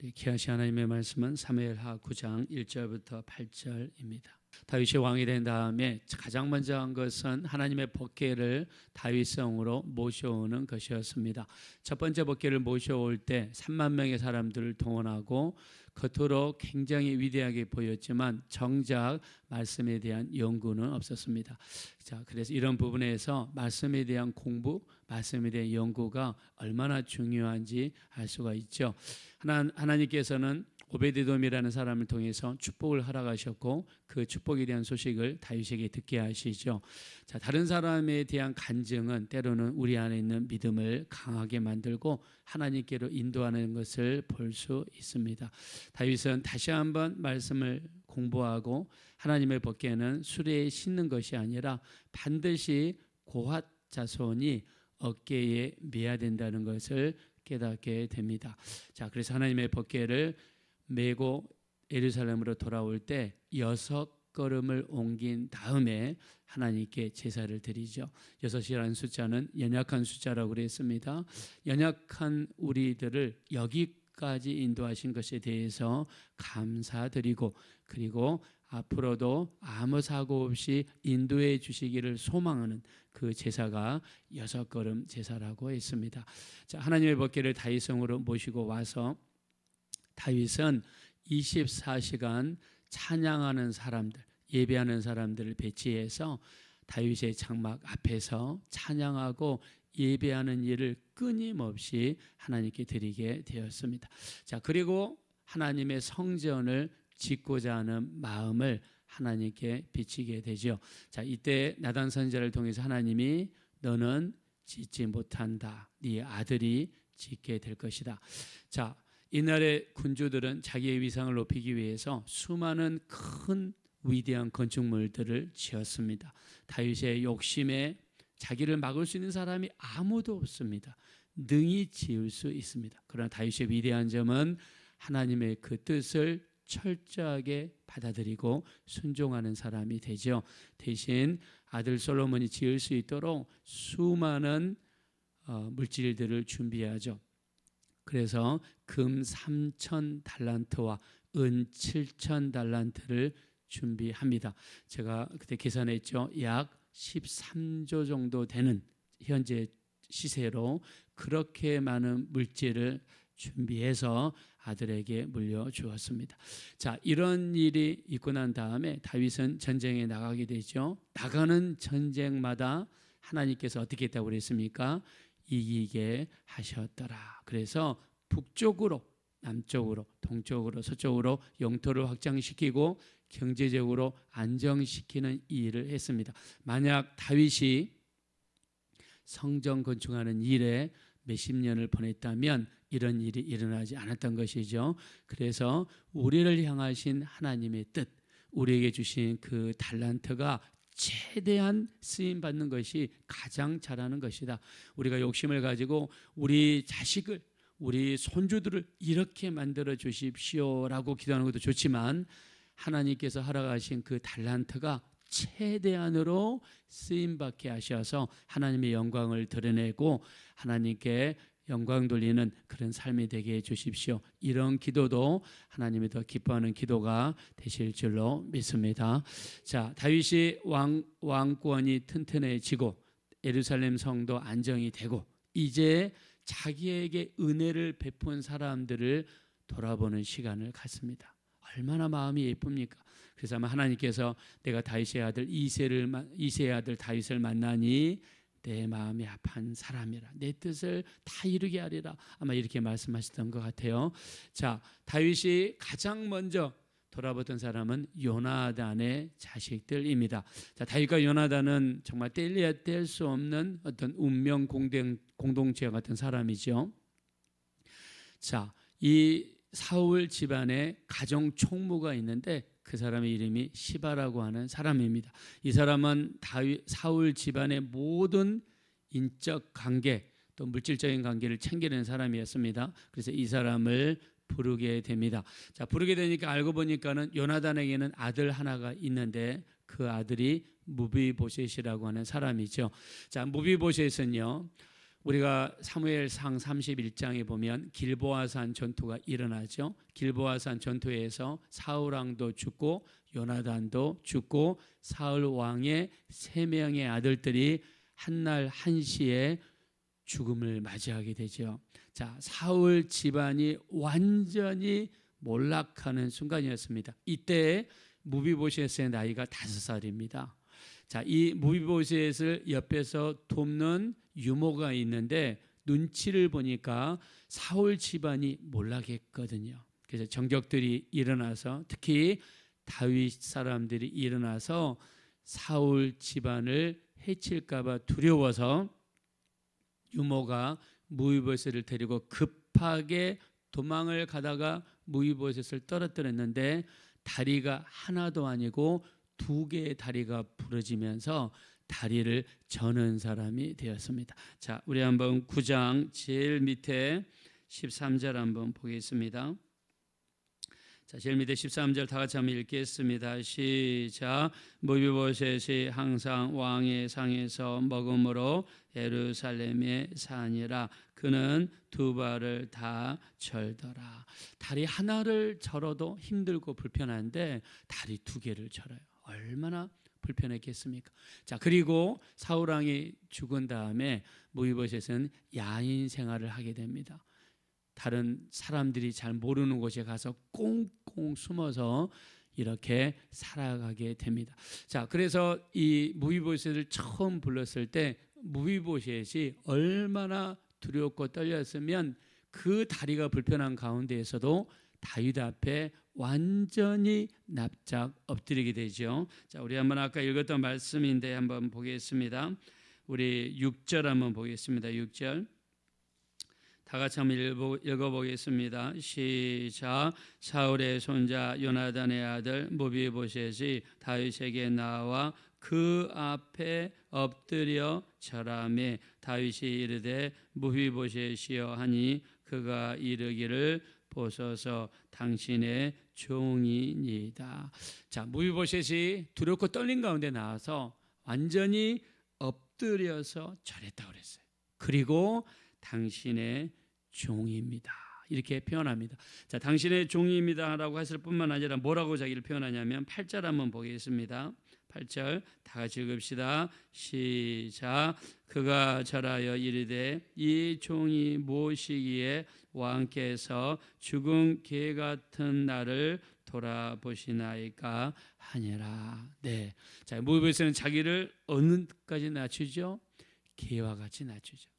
우리 귀하신 하나님의 말씀은 사무엘하 9장 1절부터 8절입니다. 다윗이 왕이 된 다음에 가장 먼저 한 것은 하나님의 법궤를 다윗성으로 모셔오는 것이었습니다. 첫 번째 법궤를 모셔올 때 3만 명의 사람들을 동원하고 겉으로 굉장히 위대하게 보였지만 정작 말씀에 대한 연구는 없었습니다. 자, 그래서 이런 부분에서 말씀에 대한 공부, 말씀에 대한 연구가 얼마나 중요한지 알 수가 있죠. 하나님께서는 오베데돔이라는 사람을 통해서 축복을 허락하셨고 그 축복에 대한 소식을 다윗에게 듣게 하시죠. 자, 다른 사람에 대한 간증은 때로는 우리 안에 있는 믿음을 강하게 만들고 하나님께로 인도하는 것을 볼 수 있습니다. 다윗은 다시 한번 말씀을 공부하고 하나님의 법궤는 수레에 싣는 것이 아니라 반드시 고핫 자손이 어깨에 매야 된다는 것을 깨닫게 됩니다. 자, 그래서 하나님의 법궤를 메고 예루살렘으로 돌아올 때 6걸음을 옮긴 다음에 하나님께 제사를 드리죠. 6이라는 숫자는 연약한 숫자라고 그랬습니다. 연약한 우리들을 여기까지 인도하신 것에 대해서 감사드리고 그리고 앞으로도 아무 사고 없이 인도해 주시기를 소망하는 그 제사가 6걸음 제사라고 했습니다. 자, 하나님의 법궤를 다윗성으로 모시고 와서 다윗은 24시간 찬양하는 사람들, 예배하는 사람들을 배치해서 다윗의 장막 앞에서 찬양하고 예배하는 일을 끊임없이 하나님께 드리게 되었습니다. 자, 그리고 하나님의 성전을 짓고자 하는 마음을 하나님께 비치게 되죠. 자, 이때 나단 선지자를 통해서 하나님이 너는 짓지 못한다. 네 아들이 짓게 될 것이다. 자, 이날의 군주들은 자기의 위상을 높이기 위해서 수많은 큰 위대한 건축물들을 지었습니다. 다윗의 욕심에 자기를 막을 수 있는 사람이 아무도 없습니다. 능히 지을 수 있습니다. 그러나 다윗의 위대한 점은 하나님의 그 뜻을 철저하게 받아들이고 순종하는 사람이 되죠. 대신 아들 솔로몬이 지을 수 있도록 수많은 물질들을 준비하죠. 그래서 금 3천 달란트와 은 7천 달란트를 준비합니다. 제가 그때 계산했죠. 약 13조 정도 되는 현재 시세로 그렇게 많은 물질을 준비해서 아들에게 물려주었습니다. 자, 이런 일이 있고 난 다음에 다윗은 전쟁에 나가게 되죠. 나가는 전쟁마다 하나님께서 어떻게 했다고 그랬습니까? 이기게 하셨더라. 그래서 북쪽으로, 남쪽으로, 동쪽으로, 서쪽으로 영토를 확장시키고 경제적으로 안정시키는 일을 했습니다. 만약 다윗이 성전 건축하는 일에 몇십 년을 보냈다면 이런 일이 일어나지 않았던 것이죠. 그래서 우리를 향하신 하나님의 뜻, 우리에게 주신 그 달란트가 최대한 쓰임 받는 것이 가장 잘하는 것이다. 우리가 욕심을 가지고 우리 자식을, 우리 손주들을 이렇게 만들어 주십시오라고 기도하는 것도 좋지만 하나님께서 허락하신 그 달란트가 최대한으로 쓰임 받게 하셔서 하나님의 영광을 드러내고 하나님께 영광 돌리는 그런 삶이 되게 해 주십시오. 이런 기도도 하나님이 더 기뻐하는 기도가 되실 줄로 믿습니다. 자, 다윗이 왕권이 튼튼해지고 예루살렘 성도 안정이 되고 이제 자기에게 은혜를 베푼 사람들을 돌아보는 시간을 갖습니다. 얼마나 마음이 예쁩니까? 그래서 아마 하나님께서 내가 다윗의 아들 이새의 아들 다윗을 만나니 내 마음이 아픈 사람이라 내 뜻을 다 이루게 하리라 아마 이렇게 말씀하셨던 것 같아요. 자, 다윗이 가장 먼저 돌아보던 사람은 요나단의 자식들입니다. 자, 다윗과 요나단은 정말 뗄래야 뗄 수 없는 어떤 운명 공동체 같은 사람이죠. 자, 이 사울 집안에 가정 총무가 있는데 그 사람의 이름이 시바라고 하는 사람입니다. 이 사람은 사울 집안의 모든 인적 관계 또 물질적인 관계를 챙기는 사람이었습니다. 그래서 이 사람을 부르게 됩니다. 자, 부르게 되니까 알고 보니까는 요나단에게는 아들 하나가 있는데 그 아들이 무비보셋이라고 하는 사람이죠. 자, 무비보셋은요 우리가 사무엘상 31장에 보면 길보아산 전투가 일어나죠. 길보아산 전투에서 사울 왕도 죽고 요나단도 죽고 사울 왕의 3명의 아들들이 한날 한시에 죽음을 맞이하게 되죠. 자, 사울 집안이 완전히 몰락하는 순간이었습니다. 이때 무비보셋의 나이가 5살입니다. 자, 이 무비보셋을 옆에서 돕는 유모가 있는데 눈치를 보니까 사울 집안이 몰락했거든요. 그래서 정적들이 일어나서 특히 다윗 사람들이 일어나서 사울 집안을 해칠까 봐 두려워서 유모가 무비보셋을 데리고 급하게 도망을 가다가 무비보셋을 떨어뜨렸는데 다리가 하나도 아니고 2개의 다리가 부러지면서 다리를 저는 사람이 되었습니다. 자, 우리 한번 9장 제일 밑에 13절 한번 보겠습니다. 자, 제일 밑에 13절 다 같이 한번 읽겠습니다. 시작. 무비보셋이 항상 왕의 상에서 먹음으로 예루살렘에 사니라. 그는 2발을 다 절더라. 다리 하나를 절어도 힘들고 불편한데 다리 2개를 절어요. 얼마나 불편했겠습니까? 자, 그리고 사울 왕이 죽은 다음에 무비보셋은 야인 생활을 하게 됩니다. 다른 사람들이 잘 모르는 곳에 가서 꽁꽁 숨어서 이렇게 살아가게 됩니다. 자, 그래서 이 무비보셋을 처음 불렀을 때 무비보셋이 얼마나 두렵고 떨렸으면 그 다리가 불편한 가운데에서도 다윗 앞에 완전히 납작 엎드리게 되죠. 자, 우리 한번 아까 읽었던 말씀인데 한번 보겠습니다. 우리 6절 한번 보겠습니다. 6절 다 같이 한번 읽어보겠습니다. 시작. 사울의 손자 요나단의 아들 무비보셋이 다윗에게 나와 그 앞에 엎드려 절하매 다윗이 이르되 무비보셋이여 하니 그가 이르기를 보소서 당신의 종이니이다. 자, 무비보셋이 두렵고 떨린 가운데 나와서 완전히 엎드려서 절했다고 그랬어요. 그리고 당신의 종입니다. 이렇게 표현합니다. 자, 당신의 종입니다라고 했을 뿐만 아니라 뭐라고 자기를 표현하냐면 8절 한번 보겠습니다. 8절 다 같이 읽읍시다. 시작. 그가 절하여 이르되 이 종이 무엇이기에 왕께서 죽은 개 같은 나를 돌아보시나이까 하니라. 네. 자, 무비보셋은 자기를 어느까지 낮추죠? 개와 같이 낮추죠.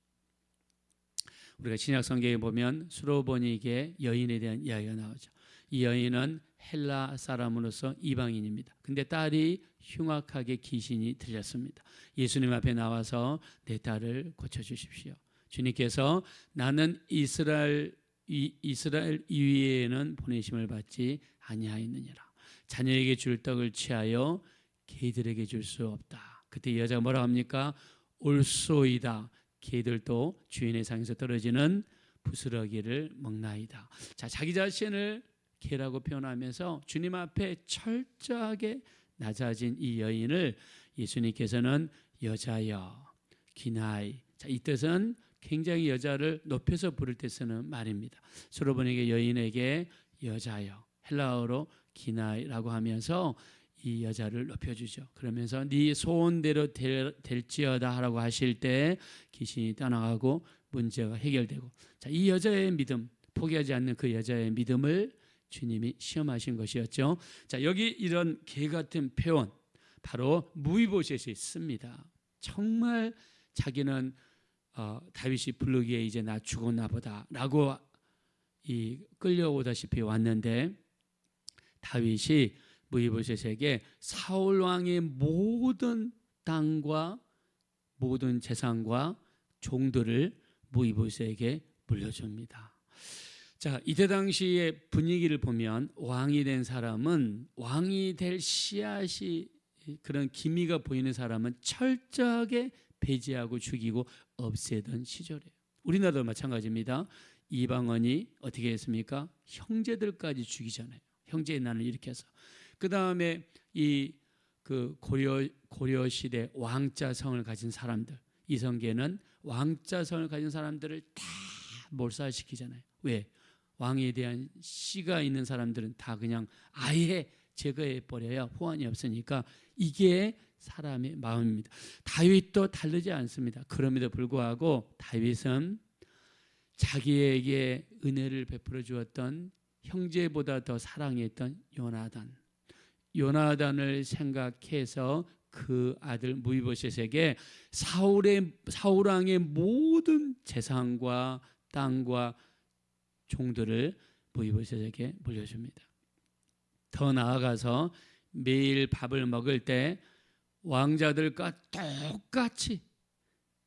우리가 신약 성경에 보면 수로보니게 여인에 대한 이야기가 나오죠. 이 여인은 헬라 사람으로서 이방인입니다. 근데 딸이 흉악하게 귀신이 들렸습니다. 예수님 앞에 나와서 내 딸을 고쳐주십시오. 주님께서 나는 이스라엘 이위에는 보내심을 받지 아니하였느니라. 자녀에게 줄 떡을 취하여 개들에게 줄 수 없다. 그때 여자가 뭐라 합니까? 올소이다. 개들도 주인의 상에서 떨어지는 부스러기를 먹나이다. 자, 자기 자신을 개라고 표현하면서 주님 앞에 철저하게 낮아진 이 여인을 예수님께서는 여자여, 기나이. 자, 이 뜻은 굉장히 여자를 높여서 부를 때 쓰는 말입니다. 수로보니게 여인에게 여자여, 헬라어로 기나이라고 하면서 이 여자를 높여주죠. 그러면서 네 소원대로 될지어다 하라고 하실 때 귀신이 떠나가고 문제가 해결되고, 자, 이 여자의 믿음, 포기하지 않는 그 여자의 믿음을 주님이 시험하신 것이었죠. 자, 여기 이런 개 같은 표현 바로 무비보셋이 씁니다. 정말 자기는 다윗이 부르기에 이제 나 죽었나 보다라고 끌려오다시피 왔는데 다윗이 무비보셋에게 사울 왕의 모든 땅과 모든 재산과 종들을 무비보셋에게 물려줍니다. 자, 이때 당시의 분위기를 보면 왕이 된 사람은, 왕이 될 씨앗이 그런 기미가 보이는 사람은 철저하게 배제하고 죽이고 없애던 시절이에요. 우리나라도 마찬가지입니다. 이방원이 어떻게 했습니까? 형제들까지 죽이잖아요. 형제의 난을 일으켜서. 그 다음에 그 고려 시대 왕자 성을 가진 사람들, 이성계는 왕자성을 가진 사람들을 다 몰살시키잖아요. 왜? 왕에 대한 씨가 있는 사람들은 다 그냥 아예 제거해 버려야 호환이 없으니까. 이게 사람의 마음입니다. 다윗도 다르지 않습니다. 그럼에도 불구하고 다윗은 자기에게 은혜를 베풀어 주었던 형제보다 더 사랑했던 요나단을 생각해서 그 아들 무이보셋에게 사울 왕의 모든 재산과 땅과 종들을 무이보셋에게 물려줍니다. 더 나아가서 매일 밥을 먹을 때 왕자들과 똑같이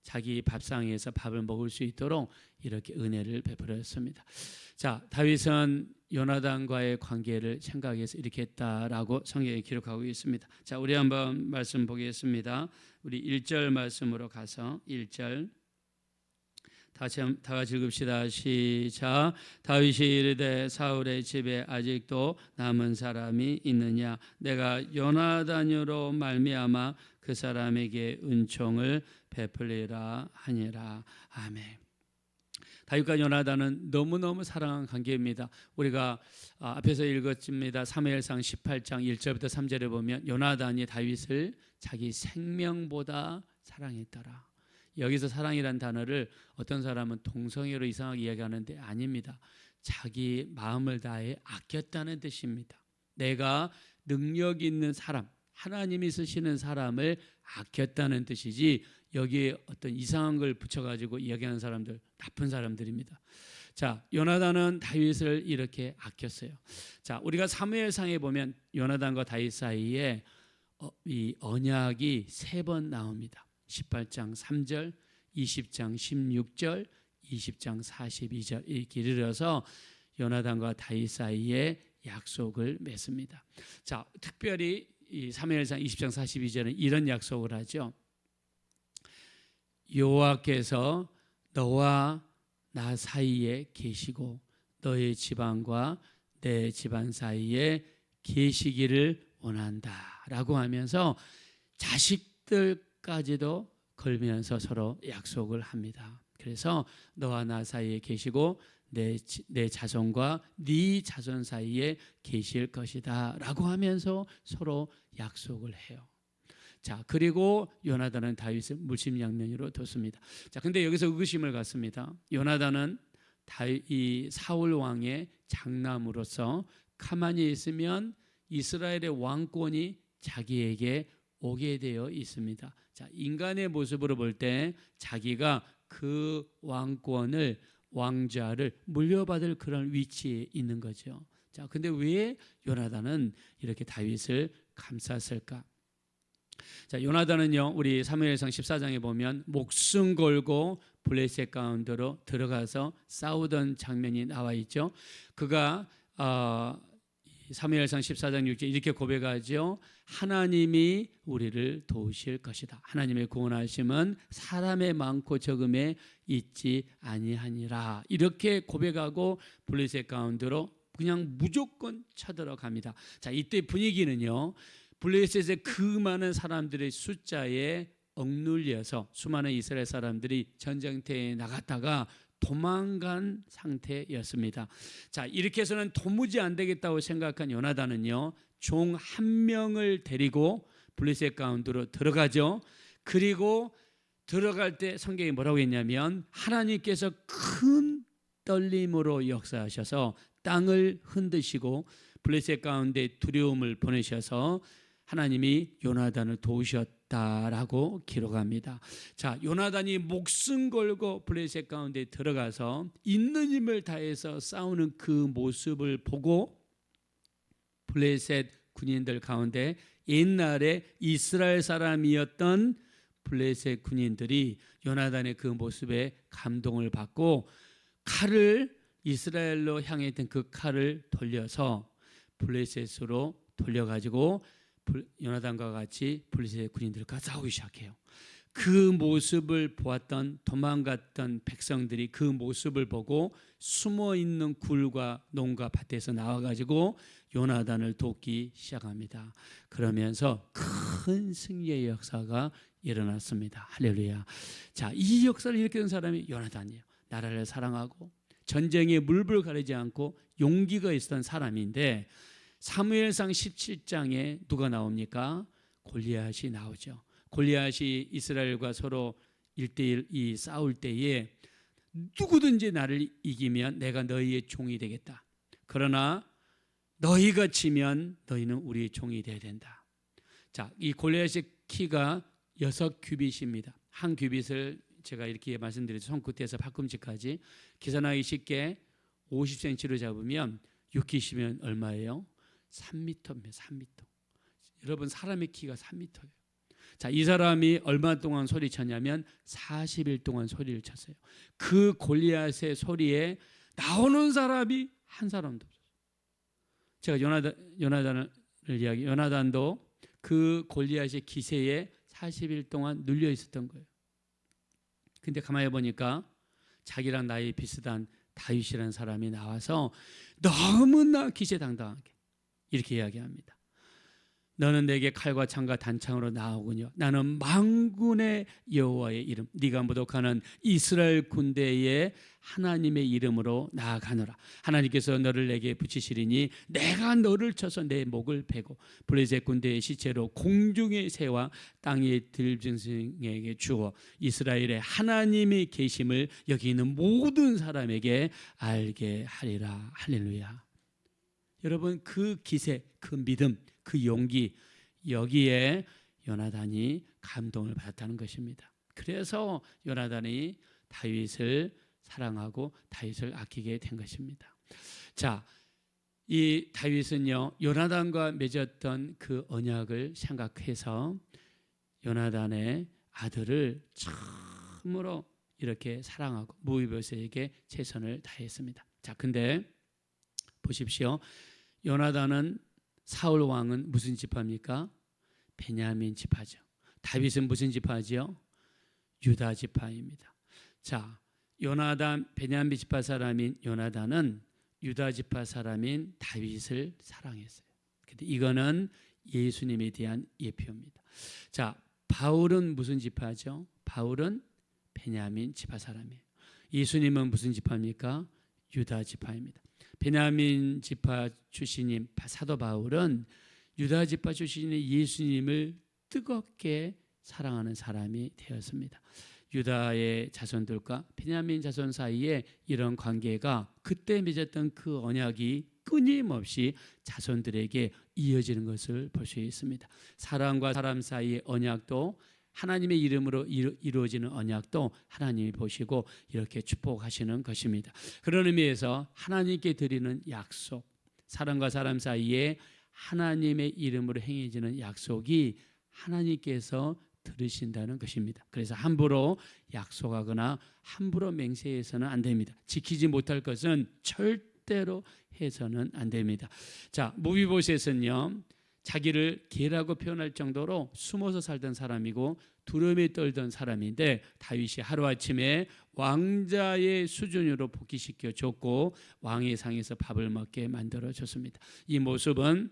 자기 밥상에서 밥을 먹을 수 있도록 이렇게 은혜를 베풀었습니다. 자, 다윗은 요나단과의 관계를 생각해서 이렇게 했다라고 성경에 기록하고 있습니다. 자, 우리 한번 말씀 보겠습니다. 우리 1절 말씀으로 가서 1절 다 같이 읽읍시다. 시작. 다윗이 이르되 사울의 집에 아직도 남은 사람이 있느냐? 내가 요나단으로 말미암아 그 사람에게 은총을 베풀리라 하니라. 아멘. 다윗과 요나단은 너무너무 사랑한 관계입니다. 우리가 앞에서 읽었습니다. 사무엘상 18장 1절부터 3절에 보면 요나단이 다윗을 자기 생명보다 사랑했더라. 여기서 사랑이란 단어를 어떤 사람은 동성애로 이상하게 이야기하는데 아닙니다. 자기 마음을 다해 아꼈다는 뜻입니다. 내가 능력 있는 사람, 하나님이 쓰시는 사람을 아꼈다는 뜻이지, 여기에 어떤 이상한 걸 붙여가지고 이야기하는 사람들 나쁜 사람들입니다. 자, 요나단은 다윗을 이렇게 아꼈어요. 자, 우리가 사무엘상에 보면 요나단과 다윗 사이에 이 언약이 3번 나옵니다. 18장 3절, 20장 16절, 20장 42절 이렇게 이르러서 요나단과 다윗 사이에 약속을 맺습니다. 자, 특별히 이 사무엘상 20장 42절은 이런 약속을 하죠. 여호와께서 너와 나 사이에 계시고 너의 집안과 내 집안 사이에 계시기를 원한다라고 하면서 자식들까지도 걸면서 서로 약속을 합니다. 그래서 너와 나 사이에 계시고 내 자손과 네 자손 사이에 계실 것이다 라고 하면서 서로 약속을 해요. 자, 그리고 요나단은 다윗을 물심양면으로 뒀습니다. 자, 근데 여기서 의구심을 갖습니다. 요나단은 이 사울 왕의 장남으로서 가만히 있으면 이스라엘의 왕권이 자기에게 오게 되어 있습니다. 자, 인간의 모습으로 볼 때 자기가 그 왕자를 물려받을 그런 위치에 있는 거죠. 자, 근데 왜 요나단은 이렇게 다윗을 감쌌을까? 자, 요나단은요, 우리 사무엘상 14장에 보면 목숨 걸고 블레셋 가운데로 들어가서 싸우던 장면이 나와 있죠. 그가 사무엘상 14장 6절 이렇게 고백하죠. 하나님이 우리를 도우실 것이다. 하나님의 구원하심은 사람의 많고 적음에 있지 아니하니라. 이렇게 고백하고 블레셋 가운데로 그냥 무조건 쳐들어갑니다. 자, 이때 분위기는요, 블레셋의 그 많은 사람들의 숫자에 억눌려서 수많은 이스라엘 사람들이 전쟁터에 나갔다가 도망간 상태였습니다. 자, 이렇게 해서는 도무지 안 되겠다고 생각한 요나단은요, 종 한 명을 데리고 블레셋 가운데로 들어가죠. 그리고 들어갈 때 성경이 뭐라고 했냐면 하나님께서 큰 떨림으로 역사하셔서 땅을 흔드시고 블레셋 가운데 두려움을 보내셔서 하나님이 요나단을 도우셨다라고 기록합니다. 자, 요나단이 목숨 걸고 블레셋 가운데 들어가서 있는 힘을 다해서 싸우는 그 모습을 보고 블레셋 군인들 가운데 옛날에 이스라엘 사람이었던 블레셋 군인들이 요나단의 그 모습에 감동을 받고 이스라엘로 향했던 그 칼을 돌려서 블레셋으로 돌려가지고 요나단과 같이 블레셋 군인들과 싸우기 시작해요. 그 모습을 보았던 도망갔던 백성들이 그 모습을 보고 숨어있는 굴과 농가 밭에서 나와가지고 요나단을 돕기 시작합니다. 그러면서 큰 승리의 역사가 일어났습니다. 할렐루야. 자, 이 역사를 일으키는 사람이 요나단이에요. 나라를 사랑하고 전쟁에 물불 가리지 않고 용기가 있었던 사람인데, 사무엘상 17장에 누가 나옵니까? 골리앗이 나오죠. 골리앗이 이스라엘과 서로 1대1 싸울 때에 누구든지 나를 이기면 내가 너희의 종이 되겠다. 그러나 너희가 지면 너희는 우리의 종이 되어야 된다. 자, 이 골리앗의 키가 6규빗입니다. 한 규빗을 제가 이렇게 말씀드렸죠. 손끝에서 팔꿈치까지 계산하기 쉽게 50cm로 잡으면 6키시면 얼마예요? 3m입니다. 3m. 여러분, 사람의 키가 3m예요. 자, 이 사람이 얼마 동안 소리쳤냐면 40일 동안 소리를 쳤어요. 그 골리앗의 소리에 나오는 사람이 한 사람도 없어요. 제가 요나단을 이야기, 요나단도 그 골리앗의 기세에 40일 동안 눌려 있었던 거예요. 근데 가만히 보니까 자기랑 나이 비슷한 다윗이라는 사람이 나와서 너무나 기세당당하게 이렇게 이야기합니다. 너는 내게 칼과 창과 단창으로 나오군요. 나는 만군의 여호와의 이름, 네가 모독하는 이스라엘 군대의 하나님의 이름으로 나아가노라. 하나님께서 너를 내게 붙이시리니 내가 너를 쳐서 내 목을 베고 블레셋 군대의 시체로 공중의 새와 땅의 들짐승에게 주어 이스라엘의 하나님이 계심을 여기 있는 모든 사람에게 알게 하리라. 할렐루야. 여러분, 그 기세, 그 믿음, 그 용기, 여기에 요나단이 감동을 받았다는 것입니다. 그래서 요나단이 다윗을 사랑하고 다윗을 아끼게 된 것입니다. 자, 이 다윗은요, 요나단과 맺었던 그 언약을 생각해서 요나단의 아들을 참으로 이렇게 사랑하고 무비보셋에게 최선을 다했습니다. 자, 근데 보십시오. 요나단은 사울 왕은 무슨 지파입니까? 베냐민 지파죠. 다윗은 무슨 지파죠? 유다 지파입니다. 자, 요나단, 베냐민 지파 사람인 요나단은 유다 지파 사람인 다윗을 사랑했어요. 근데 이거는 예수님에 대한 예표입니다. 자, 바울은 무슨 지파죠? 바울은 베냐민 지파 사람이에요. 예수님은 무슨 지파입니까? 유다 지파입니다. 베냐민 지파 출신인 사도 바울은 유다 지파 출신의 예수님을 뜨겁게 사랑하는 사람이 되었습니다. 유다의 자손들과 베냐민 자손 사이에 이런 관계가 그때 맺었던 그 언약이 끊임없이 자손들에게 이어지는 것을 볼 수 있습니다. 사람과 사람 사이의 언약도, 하나님의 이름으로 이루어지는 언약도 하나님이 보시고 이렇게 축복하시는 것입니다. 그런 의미에서 하나님께 드리는 약속, 사람과 사람 사이에 하나님의 이름으로 행해지는 약속이 하나님께서 들으신다는 것입니다. 그래서 함부로 약속하거나 함부로 맹세해서는 안 됩니다. 지키지 못할 것은 절대로 해서는 안 됩니다. 자, 무비보셋은요, 자기를 개라고 표현할 정도로 숨어서 살던 사람이고 두려움에 떨던 사람인데 다윗이 하루아침에 왕자의 수준으로 복귀시켜 줬고 왕의 상에서 밥을 먹게 만들어 줬습니다. 이 모습은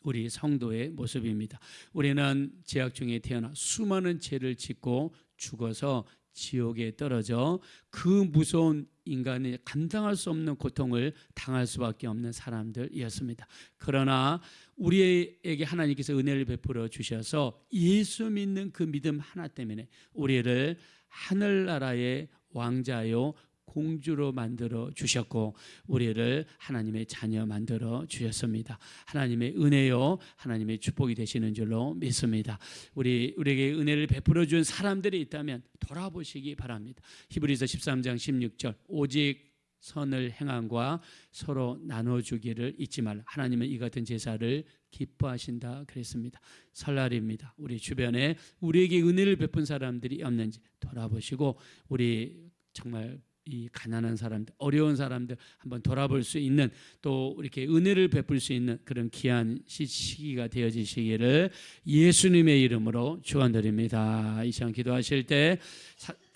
우리 성도의 모습입니다. 우리는 죄악 중에 태어나 수많은 죄를 짓고 죽어서 지옥에 떨어져 그 무서운 인간이 감당할 수 없는 고통을 당할 수밖에 없는 사람들이었습니다. 그러나 우리에게 하나님께서 은혜를 베풀어 주셔서 예수 믿는 그 믿음 하나 때문에 우리를 하늘나라의 왕자요 공주로 만들어 주셨고 우리를 하나님의 자녀 만들어 주셨습니다. 하나님의 은혜요, 하나님의 축복이 되시는 줄로 믿습니다. 우리에게 은혜를 베풀어 준 사람들이 있다면 돌아보시기 바랍니다. 히브리서 13장 16절, 오직 선을 행함과 서로 나눠주기를 잊지 말라. 하나님은 이 같은 제사를 기뻐하신다 그랬습니다. 설날입니다. 우리 주변에 우리에게 은혜를 베푼 사람들이 없는지 돌아보시고 우리 정말 이 가난한 사람들, 어려운 사람들 한번 돌아볼 수 있는, 또 이렇게 은혜를 베풀 수 있는 그런 귀한 시기가 되어지시기를 예수님의 이름으로 축원드립니다. 이 시간 기도하실 때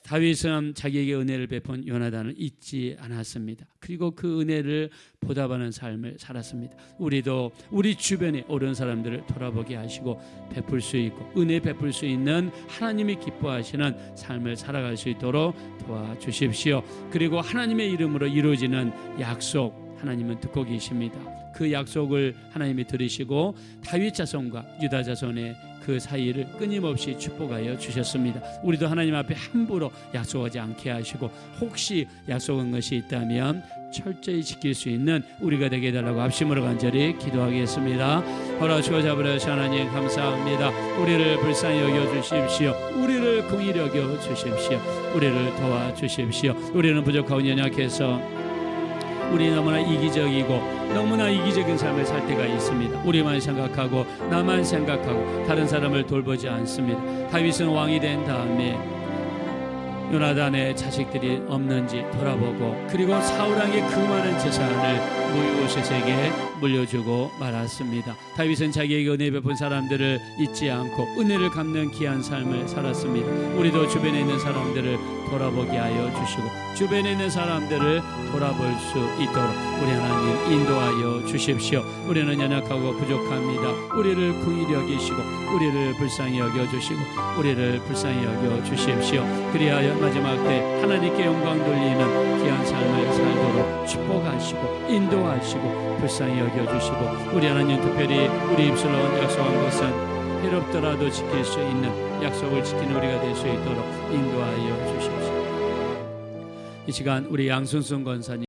다윗은 자기에게 은혜를 베푼 요나단을 잊지 않았습니다. 그리고 그 은혜를 보답하는 삶을 살았습니다. 우리도 우리 주변에 어려운 사람들을 돌아보게 하시고 베풀 수 있고 은혜 베풀 수 있는 하나님이 기뻐하시는 삶을 살아갈 수 있도록 도와주십시오. 그리고 하나님의 이름으로 이루어지는 약속, 하나님은 듣고 계십니다. 그 약속을 하나님이 들으시고 다윗 자손과 유다 자손의 그 사이를 끊임없이 축복하여 주셨습니다. 우리도 하나님 앞에 함부로 약속하지 않게 하시고, 혹시 약속한 것이 있다면 철저히 지킬 수 있는 우리가 되게 해달라고 합심으로 간절히 기도하겠습니다. 허락주고 잡으려시 하나님 감사합니다. 우리를 불쌍히 여겨주십시오. 우리를 긍휼히 여겨주십시오. 우리를 도와주십시오. 우리는 부족하고 연약해서 우리 너무나 이기적이고 너무나 이기적인 삶을 살 때가 있습니다. 우리만 생각하고 나만 생각하고 다른 사람을 돌보지 않습니다. 다윗은 왕이 된 다음에 요나단의 자식들이 없는지 돌아보고, 그리고 사울왕의 그 많은 재산을 무이보셋에게 물려주고 말았습니다. 다윗은 자기에게 은혜 베푼 사람들을 잊지 않고 은혜를 갚는 귀한 삶을 살았습니다. 우리도 주변에 있는 사람들을 돌아보게 하여 주시고 주변에 있는 사람들을 돌아볼 수 있도록 우리 하나님 인도하여 주십시오. 우리는 연약하고 부족합니다. 우리를 긍휼히 여기시고 우리를 불쌍히 여겨주시고 우리를 불쌍히 여겨주십시오. 그리하여 마지막 때 하나님께 영광 돌리는 귀한 삶을 살도록 축복하시고 인도하시고 불쌍히 여겨주시고, 우리 하나님 특별히 우리 입술로 약속한 것은 해롭더라도 지킬 수 있는 약속을 지키는 우리가 될 수 있도록 인도하여 주십시오. 이 시간 우리 양순순 권사님